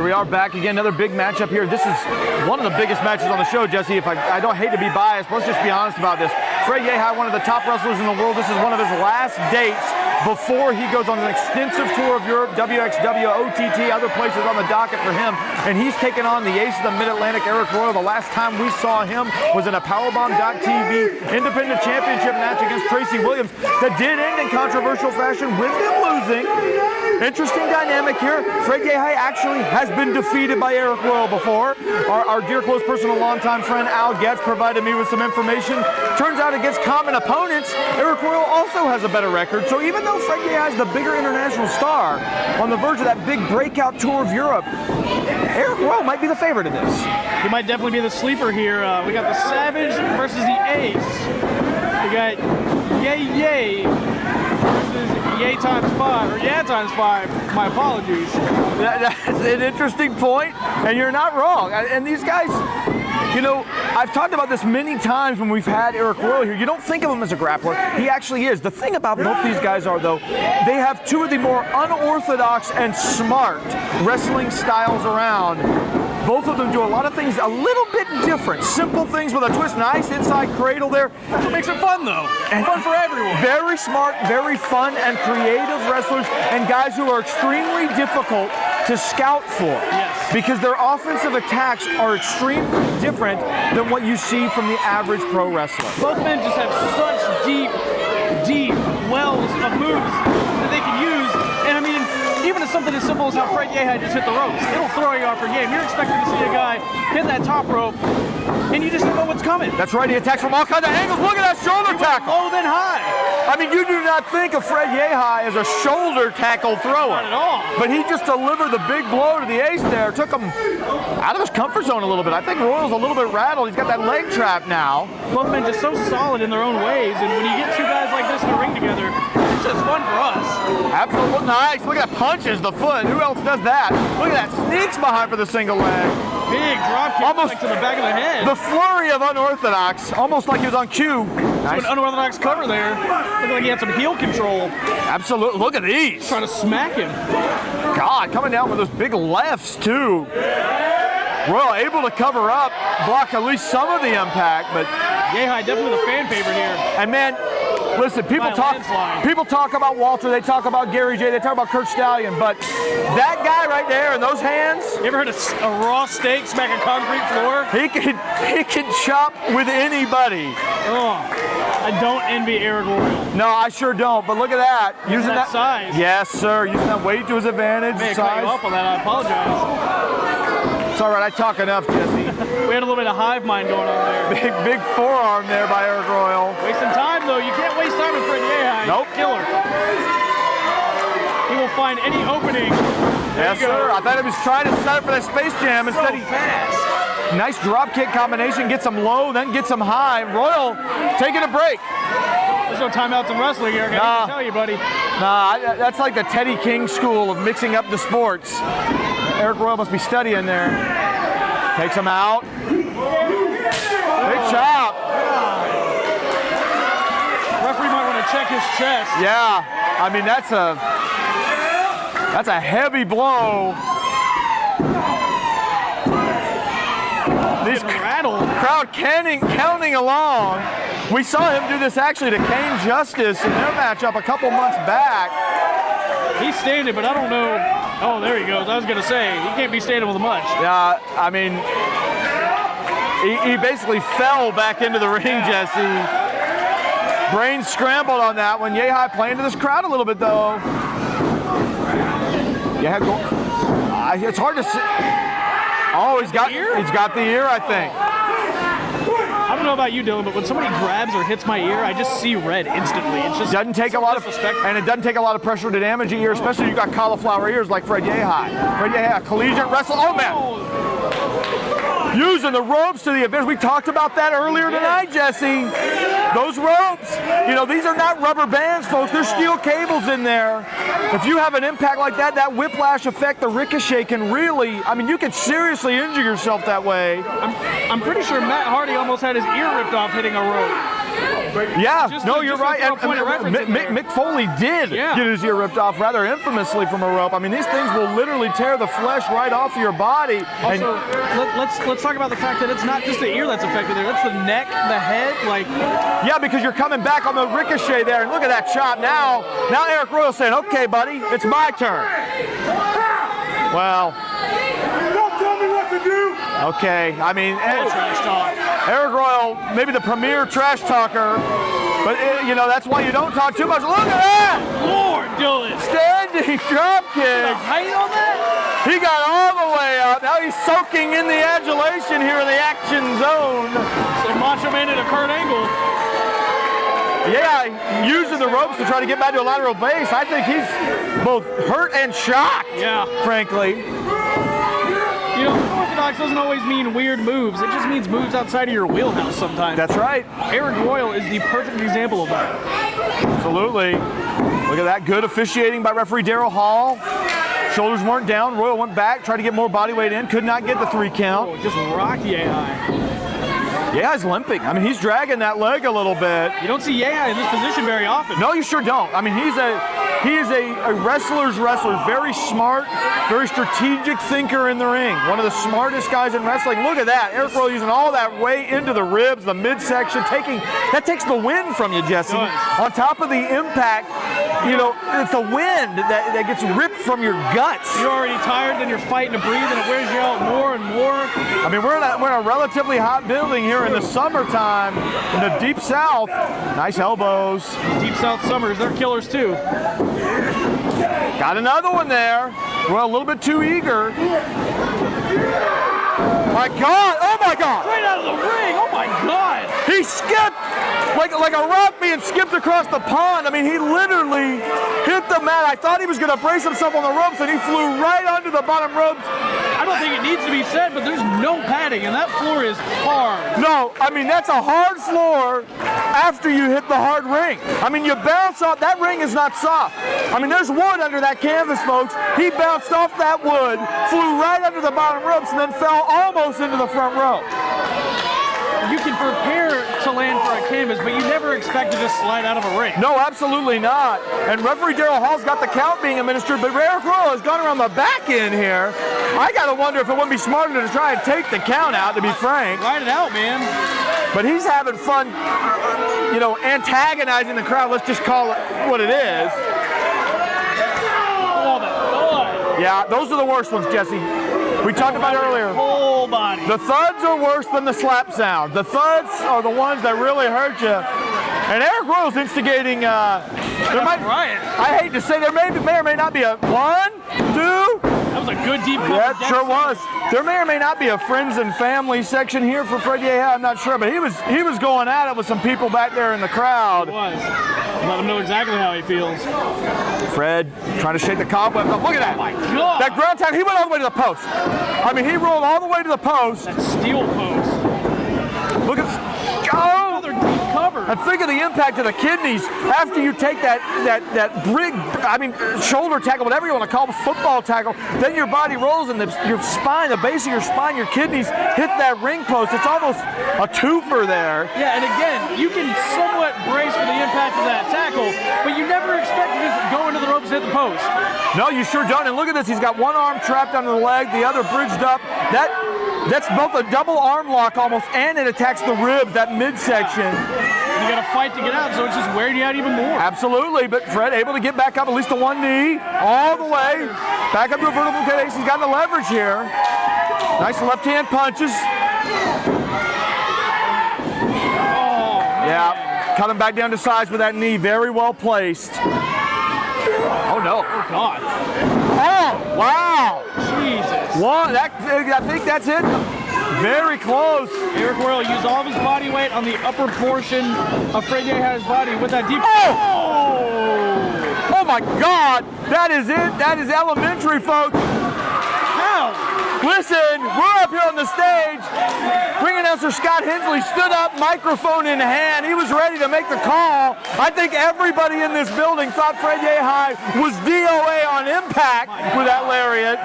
we are back again, another big matchup here. This is one of the biggest matches on the show, Jesse. If I don't hate to be biased, let's just be honest about this. Fred Yehi, one of the top wrestlers in the world. This is one of his last dates before he goes on an extensive tour of Europe, WXW, OTT, other places on the docket for him. And he's taken on the ace of the Mid-Atlantic, Arik Royal. The last time we saw him was in a Powerbomb.TV independent championship match against Tracy Williams that did end in controversial fashion with him losing. Interesting dynamic here. Fred Yehi actually has been defeated by Arik Royal before. Our dear close personal longtime friend Al Getz provided me with some information. Turns out against common opponents, Arik Royal also has a better record. So even though Fred Yehi is the bigger international star on the verge of that big breakout tour of Europe, Arik Royal might be the favorite in this. He might definitely be the sleeper here. We got the Savage versus the Ace. We got Yehi versus Yay times 5, or Yeah times 5. My apologies. That's an interesting point, and you're not wrong. And these guys, you know, I've talked about this many times when we've had Arik Royal here. You don't think of him as a grappler. He actually is. The thing about both these guys are, though, they have two of the more unorthodox and smart wrestling styles around. Both of them do a lot of things a little bit different. Simple things with a twist. Nice inside cradle there. That's what makes it fun, though. And fun for everyone. Very smart, very fun and creative wrestlers, and guys who are extremely difficult to scout for. Yes. Because their offensive attacks are extremely different than what you see from the average pro wrestler. Both men just have such deep wells of moves that they can use. And I mean, even if something as simple as how Fred Yehi just hit the ropes, it'll throw you off your game. You're expecting to see a guy hit that top rope, and you just don't know what's coming. That's right, he attacks from all kinds of angles. Look at that shoulder tackle. Low then high. I mean, you do not think of Fred Yehi as a shoulder tackle thrower. Not at all. But he just delivered the big blow to the ace there. Took him out of his comfort zone a little bit. I think Royal's a little bit rattled. He's got that leg trap now. Both men just so solid in their own ways, and when you get two guys like this in the ring together, it's just fun for us. Absolutely nice. Look at that, punches the foot. Who else does that? Look at that, sneaks behind for the single leg. Big drop kick almost to the back of the head. The flurry of unorthodox, almost like he was on cue. Nice. An unorthodox cover there. Looked like he had some heel control. Absolutely. Look at these. Trying to smack him. God, coming down with those big lefts too. Royal able to cover up, block at least some of the impact, but Yehi definitely the fan favorite here. And man, listen, people talk about Walter, they talk about Gary J, they talk about Kurt Stallion, but that guy right there in those hands. You ever heard of a raw steak smack a concrete floor? He can chop with anybody. Oh, I don't envy Arik Royal. No, I sure don't, but look at that. Using that size. Yes, sir, using that weight to his advantage. I may have cut you off on that, I apologize. It's all right, I talk enough, Jesse. We had a little bit of hive mind going on there. Big forearm there by Arik Royal. Wasting time, though. You can't waste time with Fred Yehi. Nope. Killer. He will find any opening. Yes, sir. I thought he was trying to set up for that Space Jam. Instead, fast. Nice drop kick combination. Gets him low, then gets him high. Royal taking a break. There's no timeouts in wrestling, Eric. I tell you, buddy. Nah, that's like the Teddy King school of mixing up the sports. Arik Royal must be studying there. Takes him out. Big chop. Referee might want to check his chest. Yeah, I mean that's a heavy blow. This crowd counting along. We saw him do this actually to Kane Justice in their matchup a couple months back. He's standing, but I don't know. Oh, there he goes. I was going to say, he can't be standing with much. Yeah, I mean, he basically fell back into the ring, Jesse. Brains scrambled on that one. Yehi playing to this crowd a little bit, though. Yeah, it's hard to see. Oh, he's got the ear, I think. I don't know about you, Dylan, but when somebody grabs or hits my ear, I just see red instantly. It just doesn't take a lot of respect, and it doesn't take a lot of pressure to damage your ear, especially if you got cauliflower ears like Fred Yehi. Fred Yehi, a collegiate wrestler. Oh man, using the ropes to the advantage. We talked about that earlier tonight, Jesse. Those ropes, you know, these are not rubber bands, folks. There's steel cables in there. If you have an impact like that, that whiplash effect, the ricochet can really, I mean, you could seriously injure yourself that way. I'm pretty sure Matt Hardy almost had his ear ripped off hitting a rope. Yeah, Just no, to- you're just to right. throw a And point of reference in there. Mick Foley did Yeah. get his ear ripped off rather infamously from a rope. I mean, these things will literally tear the flesh right off your body. Also, let's talk about the fact that it's not just the ear that's affected there. That's the neck, the head. Like, Yeah, because you're coming back on the ricochet there, and look at that chop. Now Arik Royal saying, "Okay, buddy, it's my turn." Well, Don't tell me what to do. okay. I mean, trash talk. Arik Royal, maybe the premier trash talker, but you know that's why you don't talk too much. Look at that! Lord, Dylan. Standing drop The kick. height on that? He got all the way up. Now he's soaking in the adulation here in the action zone. So Macho Man at a Kurt Angle. Yeah, using the ropes to try to get back to a lateral base. I think he's both hurt and shocked, Yeah. frankly. You know, unorthodox doesn't always mean weird moves. It just means moves outside of your wheelhouse sometimes. That's right. Arik Royal is the perfect example of that. Absolutely. Look at that. Good officiating by referee Daryl Hall. Shoulders weren't down. Royal went back, tried to get more body weight in. Could not get the 3 count. Oh, just rock Yehi. Yeah, he's limping. I mean, he's dragging that leg a little bit. You don't see Yehi in this position very often. No, you sure don't. I mean, he is a wrestler's wrestler. Very smart, very strategic thinker in the ring. One of the smartest guys in wrestling. Look at that. Arik Royal using all that weight into the ribs, the midsection. That takes the wind from you, Jesse. It does. On top of the impact, you know, it's the wind that gets ripped from your guts. You're already tired, then you're fighting to breathe, and it wears you out more and more. I mean, we're in a relatively hot building here in the summertime in the Deep South. Nice elbows. Deep South Summers, they're killers too. Got another one there. Well, a little bit too eager. My God! Oh my God! Right out of the ring, oh my God! He skipped like a rock being skipped across the pond. I mean, he literally hit the mat. I thought he was going to brace himself on the ropes, and he flew right onto the bottom ropes. I don't think it needs to be said, but there's no padding, and that floor is hard. No, I mean, that's a hard floor after you hit the hard ring. I mean, you bounce off, that ring is not soft. I mean, there's wood under that canvas, folks. He bounced off that wood, flew right under the bottom ropes, and then fell almost into the front row. You can prepare to land for a canvas, but you never expect to just slide out of a ring. No, absolutely not. And referee Daryl Hall's got the count being administered, but Arik Royal has gone around the back end here. I got to wonder if it wouldn't be smarter to try and take the count out, to be frank. Ride it out, man. But he's having fun, you know, antagonizing the crowd. Let's just call it what it is. Oh, the thud. Yeah, those are the worst ones, Jesse. We talked about it earlier. Whole body. The thuds are worse than the slap sound. The thuds are the ones that really hurt you. And Arik Royal's instigating. Riot. I hate to say there may or may not be a 1, 2. That was a good deep cut. Yeah, it from sure Dex. was. There may or may not be a friends and family section here for Fred Yehi. I'm not sure, but he was going at it with some people back there in the crowd. It was. Let him know exactly how he feels. Fred trying to shake the cobwebs up. Look at that. Oh my God. That ground tackle. He went all the way to the post. I mean, he rolled all the way to the post. That steel post. Look at. Oh! Another deep cover. And think of the impact of the kidneys after you take that shoulder tackle, whatever you want to call it, football tackle. Then your body rolls and your spine, the base of your spine, your kidneys hit that ring post. It's almost a twofer there. Yeah, and again, you can somewhat brace for the impact of that tackle, but you never expect to just go into the ropes and hit the post. No, you sure don't. And look at this. He's got one arm trapped under the leg, the other bridged up. That's both a double arm lock almost, and it attacks the ribs, that midsection. You got to fight to get out, so it's just wearing you out even more. Absolutely, but Fred able to get back up at least to one knee, all the way. Back up to a vertical case. He's got the leverage here. Nice left hand punches. Yeah, cut him back down to size with that knee. Very well placed. Oh no. Oh, God. Oh, wow. Jesus. One, I think that's it. Very close. Arik Royal used all of his body weight on the upper portion of Fred Yehi's body with that deep. Oh! Oh my God! That is it. That is elementary, folks. How? Listen, we're up here on the stage. Ring announcer Scott Hensley stood up, microphone in hand. He was ready to make the call. I think everybody in this building thought Fred Yehi was DOA on impact with that lariat.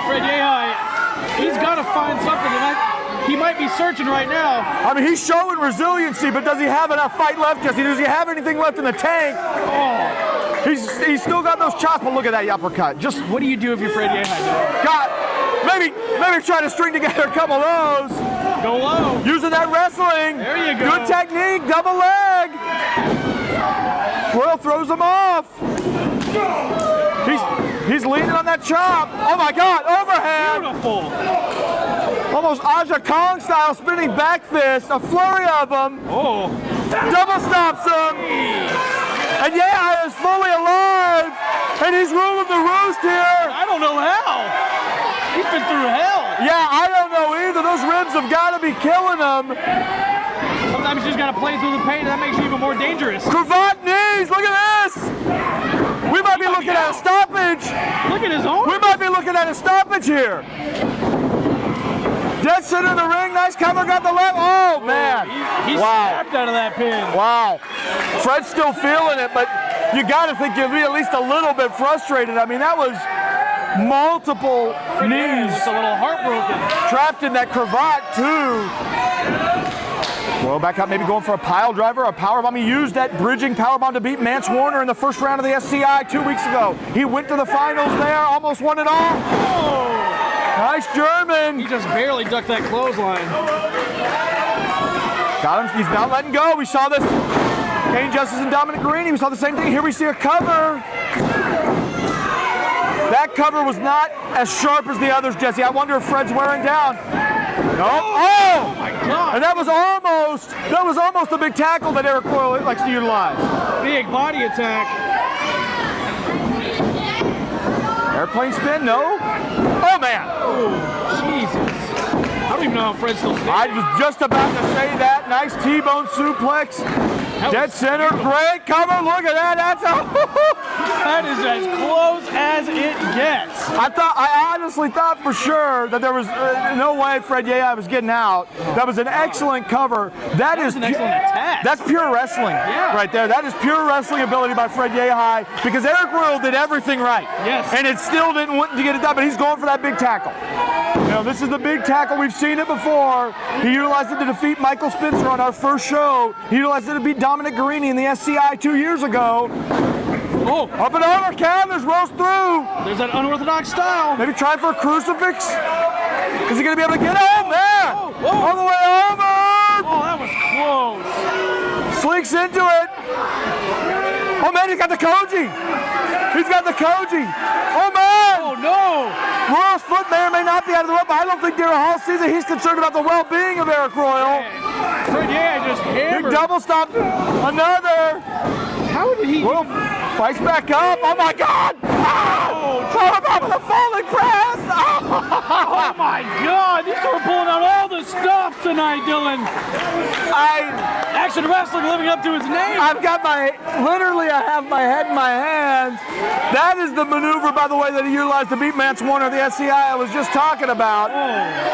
Fred Yehi, he's got to find something, and he He might be searching right now. I mean, he's showing resiliency, but does he have enough fight left, Jesse? Does he have anything left in the tank? Oh. He's still got those chops, but look at that uppercut. Just What do you do if you're Fred Yehi? got, maybe try to string together a couple of those. Go low. Using that wrestling. There you go. Good technique, double leg. Royal throws him off. He's leaning on that chop. Oh my God, overhand. Beautiful. Almost Aja Kong style spinning back fist. A flurry of them. Oh. Double stops him. And yeah, is fully alive. And he's ruling the roost here. I don't know how. He's been through hell. Yeah, I don't know either. Those ribs have got to be killing him. Sometimes you just got to play through the pain. That makes you even more dangerous. Cravat knees, look at this. We might be looking at a stoppage. Look at his arm. We might be looking at a stoppage here. Dead center of the ring, nice cover, got the left. Oh, man. He snapped out of that pin. Wow. Fred's still feeling it, but you got to think you'll be at least a little bit frustrated. I mean, that was multiple knees. Just a little heartbroken. Trapped in that cravat, too. Well, back up, maybe going for a pile driver, a powerbomb. He used that bridging powerbomb to beat Mance Warner in the first round of the SCI 2 weeks ago. He went to the finals there, almost won it all. Oh. Nice German. He just barely ducked that clothesline. Got him, he's not letting go. We saw this, Kane Justice and Dominic Guarini. We saw the same thing. Here we see a cover. That cover was not as sharp as the others, Jesse. I wonder if Fred's wearing down. Nope. Oh! My God. And that was almost the big tackle that Arik Royal likes to utilize. Big body attack. Airplane spin, no. Oh man! Oh, Jesus. I don't even know how Fred's still standing. I was just about to say that. Nice T-bone suplex. Dead center, great cover. Look at that. That's a That is as close as it gets. I honestly thought for sure that there was no way Fred Yehi was getting out. That was an excellent cover. That is an excellent attack. That's pure wrestling right there. That is pure wrestling ability by Fred Yehi because Arik Royal did everything right. Yes. And it still didn't want to get it done, but he's going for that big tackle. You know, this is the big tackle. We've seen it before. He utilized it to defeat Michael Spencer on our first show. He utilized it to beat Dominic Guarini in the SCI 2 years ago. Oh, Up and over, counters, rolls through. there's that unorthodox style. Maybe try for a crucifix. Is he going to be able to get it? Man! Whoa. All the way over! Oh, that was close. Slinks into it. Oh man, he's got the Koji. He's got the Koji. Oh man! Oh, no. Royal's foot may or may not be out of the rope, but I don't think Darrell Hall sees it. He's concerned about the well-being of Arik Royal. Fred Yehi just Big hammered. double stop. Another. How did he? Royal fights back up. Oh my God! Oh! Throw him up with a falling press. Oh my God! These two are pulling out all the stops tonight, Dylan. Action Wrestling living up to its name. I have my head in my hands. That is the maneuver, by the way, that he utilized to beat Mance Warner, the SCI I was just talking about.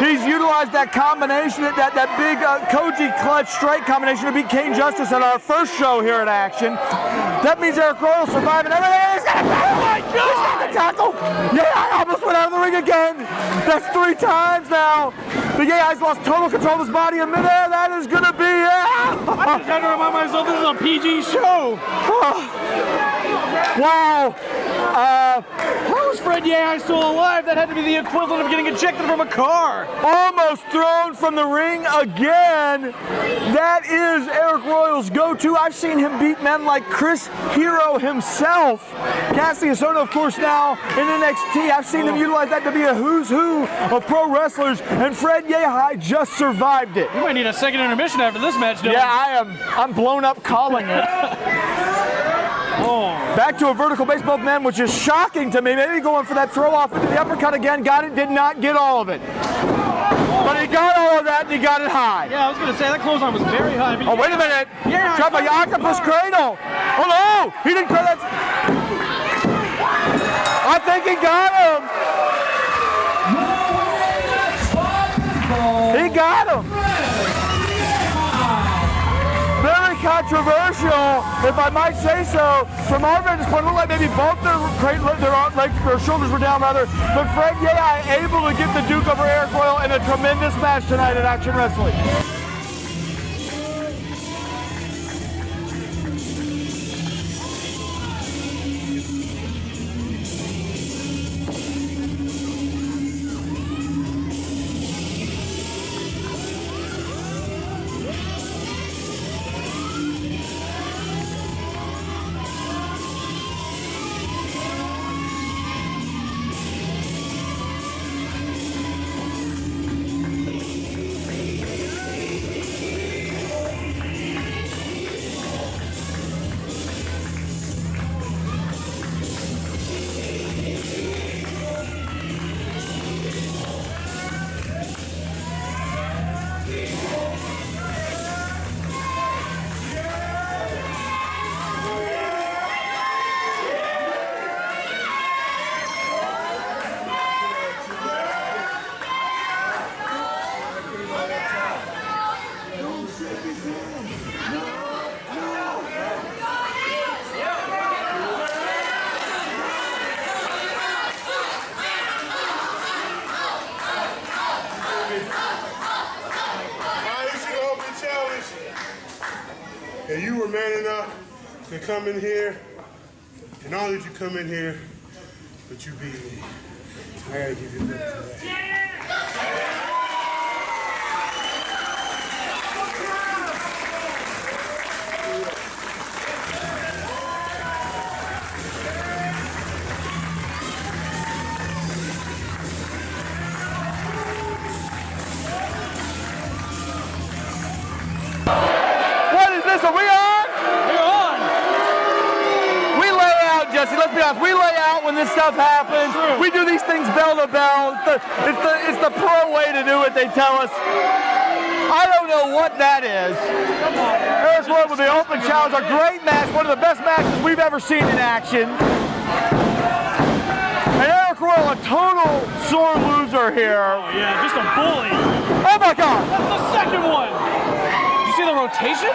He's utilized that combination, that big Koji clutch straight combination to beat Kane Justice at our first show here at Action. That means Arik Royal surviving everything. He's got a tackle. Yeah, I almost went out of the ring again. That's 3 times now. But yeah, he's lost total control of his body in midair. That is going to be I just had to remind myself this is a PG show. Wow. How is Fred Yehi still alive? That had to be the equivalent of getting ejected from a car. Almost thrown from the ring again. That is Arik Royal's go-to. I've seen him beat men like Chris Hero himself. Cassius Ohno, of course, now in NXT. I've seen him utilize that to be a who's who of pro wrestlers, and Fred Yehi just survived it. We might need a second intermission after this match, Dylan. Yeah, I'm blown up calling it. Back to a vertical base both men, which is shocking to me. Maybe going for that throw off into the uppercut again. Got it, did not get all of it. But he got all of that and he got it high. Yeah, I was going to say that clothesline was very high. Oh, wait a minute. Yeah. Drop a octopus cradle. Oh no, he didn't cradle that. I think he got him. He got him. Very controversial, if I might say so, from our vantage point. It looked like maybe both their shoulders were down rather, but Fred Yehi able to get the Duke over Arik Royal in a tremendous match tonight at Action Wrestling. And you were man enough to come in here, and all that you come in here, but you beat me. I gotta give you a bit for that. Are we on? We're on. We lay out, Jesse. Let's be honest. We lay out when this stuff happens. True. We do these things bell to bell. It's the pro way to do it. They tell us. I don't know what that is. Come on, Arik Royal with the open challenge, a great match, one of the best matches we've ever seen in action. And Arik Royal, a total sore loser here. Oh yeah, just a bully. Oh my God! That's the second one. You see the rotation?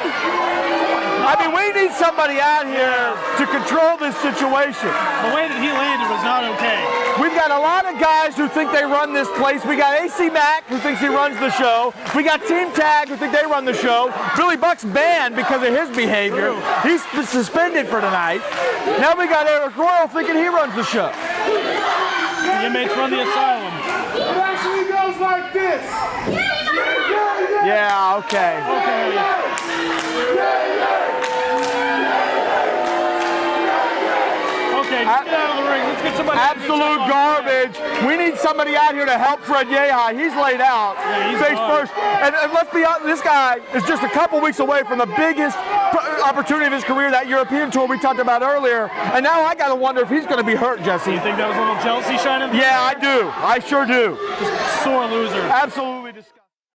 I mean, we need somebody out here to control this situation. The way that he landed was not okay. We've got a lot of guys who think they run this place. We got AC Mac, who thinks he runs the show. We got Team Tag, who think they run the show. Billy Buck's banned because of his behavior. He's suspended for tonight. Now we got Arik Royal thinking he runs the show. The inmates run the asylum. It actually goes like this. Yeah, okay. Okay, just get out of the ring. Let's get somebody. Absolute garbage. We need somebody out here to help Fred Yehi. He's laid out. Yeah, he's face gone. first. And let's be honest, this guy is just a couple weeks away from the biggest opportunity of his career, that European tour we talked about earlier. And now I got to wonder if he's going to be hurt, Jesse. You think that was a little jealousy shining through? Yeah, I do. I sure do. Just sore loser. Absolutely disgusting.